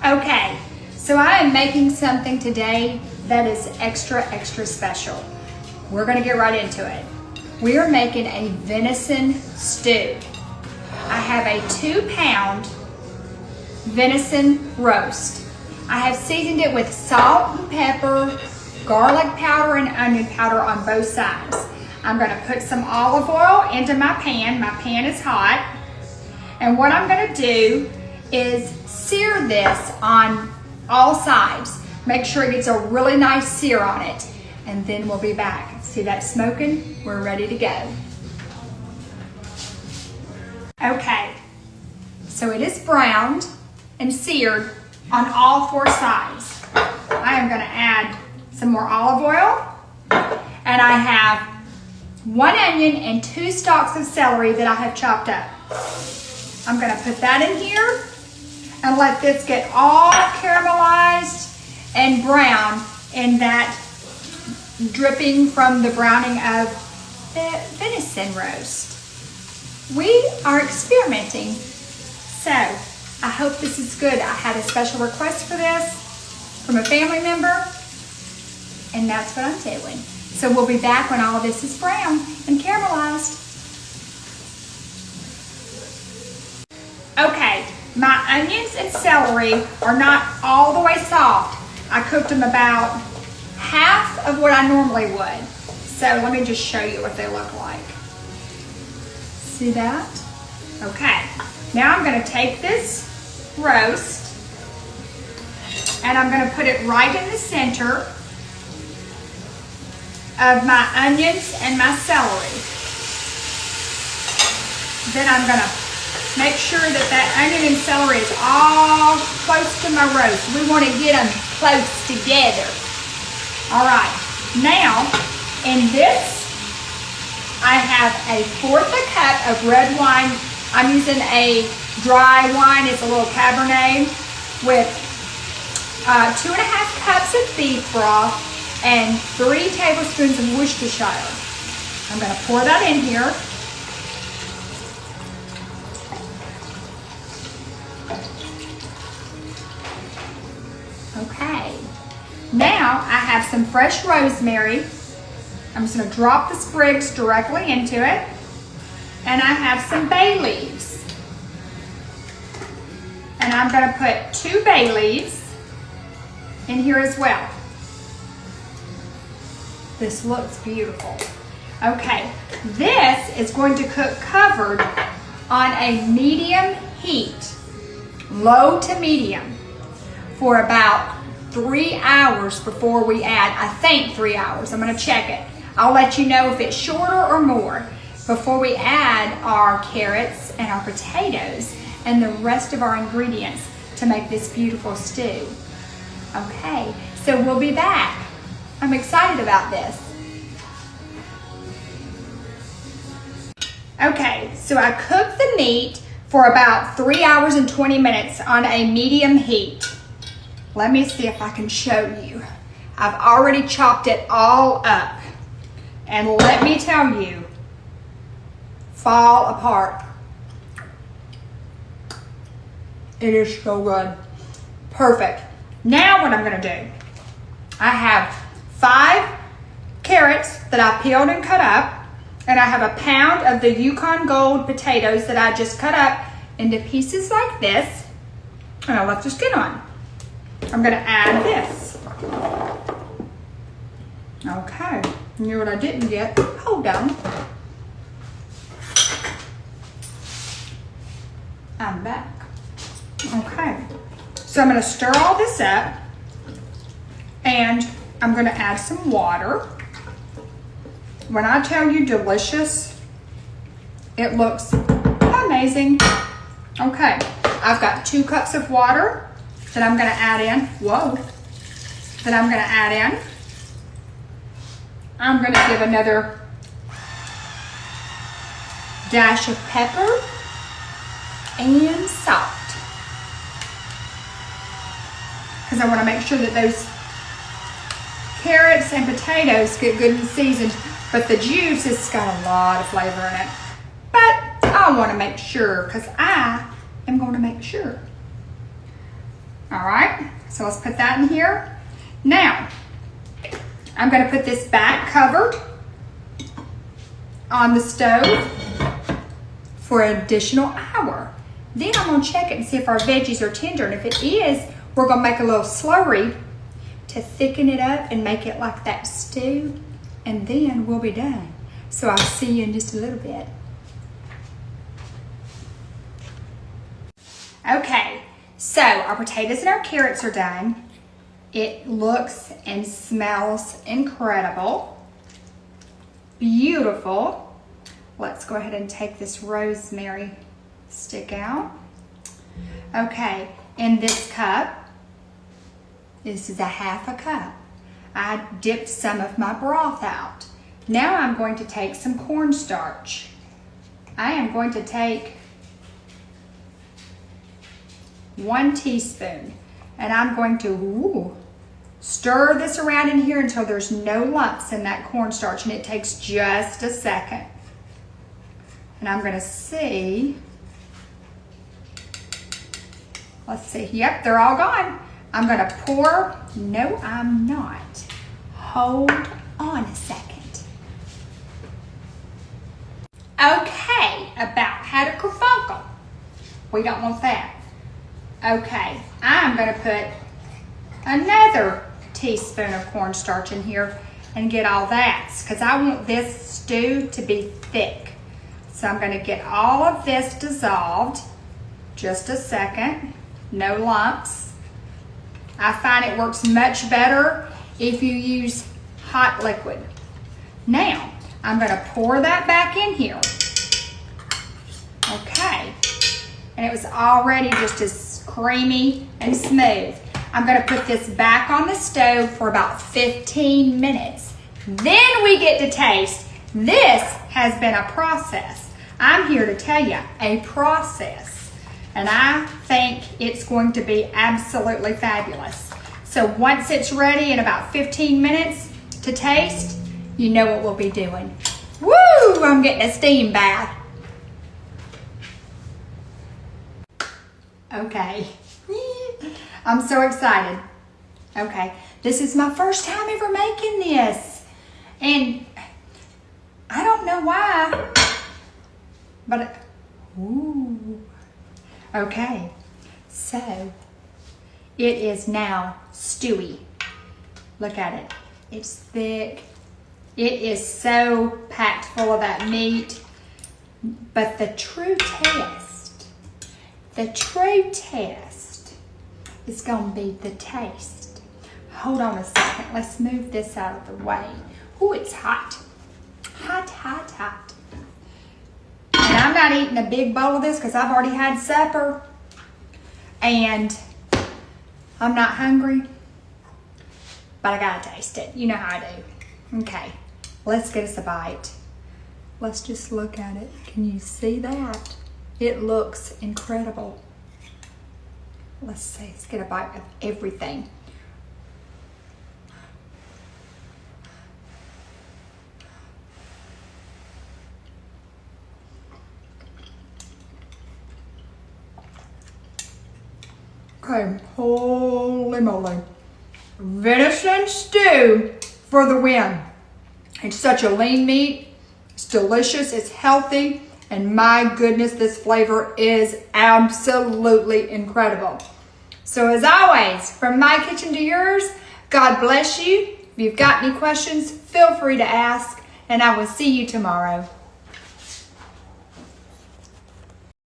Okay, so I am making something today that is extra special. We're gonna get right into it. We are making a venison stew. I have a 2-pound venison roast. I have seasoned it with salt and pepper, garlic powder and onion powder on both sides. I'm gonna put some olive oil into my pan. My pan is hot. And what I'm gonna do is sear this on all sides. Make sure it gets a really nice sear on it. And then we'll be back. See that smoking? We're ready to go. Okay, so it is browned and seared on all 4 sides. I am gonna add some more olive oil. And I have 1 onion and 2 stalks of celery that I have chopped up. I'm gonna put that in here and let this get all caramelized and brown in that dripping from the browning of the venison roast. We are experimenting, so I hope this is good. I had a special request for this from a family member, and that's what I'm doing. So we'll be back when all of this is brown and caramelized. Okay, my onions and celery are not all the way soft. I cooked them about half of what I normally would. So let me just show you what they look like. See that? Okay, now I'm gonna take this roast and I'm gonna put it right in the center of my onions and my celery. Then I'm gonna make sure that that onion and celery is all close to my roast. We want to get them close together. All right, now in this, I have 1/4 cup of red wine. I'm using a dry wine. It's a little Cabernet with 2.5 cups of beef broth and 3 tablespoons of Worcestershire. I'm gonna pour that in here. Okay, now I have some fresh rosemary. I'm just gonna drop the sprigs directly into it. And I have some bay leaves. And I'm gonna put 2 bay leaves in here as well. This looks beautiful. Okay, this is going to cook covered on a medium heat, low to medium, for about 3 hours before we add, I think 3 hours, I'm gonna check it. I'll let you know if it's shorter or more before we add our carrots and our potatoes and the rest of our ingredients to make this beautiful stew. Okay, so we'll be back. I'm excited about this. Okay, so I cooked the meat for about 3 hours and 20 minutes on a medium heat. Let me see if I can show you. I've already chopped it all up. And let me tell you, fall apart. It is so good. Perfect. Now what I'm gonna do, I have 5 carrots that I peeled and cut up, and I have a pound of the Yukon Gold potatoes that I just cut up into pieces like this, and I left the skin on. I'm gonna add this. Okay, you know what I didn't get? Hold on. I'm back. Okay, so I'm gonna stir all this up, and I'm gonna add some water. When I tell you delicious, it looks amazing. Okay, I've got 2 cups of water that I'm gonna add in. Whoa, that I'm gonna add in. I'm gonna give another dash of pepper and salt, because I want to make sure that those carrots and potatoes get good and seasoned, but the juice has got a lot of flavor in it. But I want to make sure, because I am going to make sure. All right, so let's put that in here. Now, I'm gonna put this back covered on the stove for an additional hour. Then I'm gonna check it and see if our veggies are tender. And if it is, we're gonna make a little slurry to thicken it up and make it like that stew. And then we'll be done. So I'll see you in just a little bit. Okay, so our potatoes and our carrots are done. It looks and smells incredible. Beautiful. Let's go ahead and take this rosemary stick out. Okay, in this cup, this is a half a cup. I dipped some of my broth out. Now I'm going to take some cornstarch. I am going to take 1 teaspoon, and I'm going to stir this around in here until there's no lumps in that cornstarch, and it takes just a second. And I'm gonna see, let's see, yep, they're all gone. I'm gonna pour, no I'm not. Hold on a second. Okay, about had a kerfuffle. We don't want that. Okay, I'm gonna put another teaspoon of cornstarch in here and get all that, because I want this stew to be thick. So I'm gonna get all of this dissolved. Just a second, no lumps. I find it works much better if you use hot liquid. Now, I'm gonna pour that back in here. Okay, and it was already just as creamy and smooth. I'm gonna put this back on the stove for about 15 minutes. Then we get to taste. This has been a process. I'm here to tell you, a process. And I think it's going to be absolutely fabulous. So once it's ready in about 15 minutes to taste, you know what we'll be doing. Woo, I'm getting a steam bath. Okay, I'm so excited. Okay, this is my first time ever making this. And I don't know why, but, ooh. Okay, so it is now stewy. Look at it, it's thick. It is so packed full of that meat. But the true test is gonna be the taste. Hold on a second, let's move this out of the way. Ooh, it's hot. Hot, hot, hot. And I'm not eating a big bowl of this because I've already had supper. And I'm not hungry. But I gotta taste it. You know how I do. Okay, let's get us a bite. Let's just look at it. Can you see that? It looks incredible. Let's see, let's get a bite of everything. Okay, holy moly. Venison stew for the win. It's such a lean meat. It's delicious, it's healthy, and my goodness, this flavor is absolutely incredible. So as always, from my kitchen to yours, God bless you. If you've got any questions, feel free to ask, and I will see you tomorrow.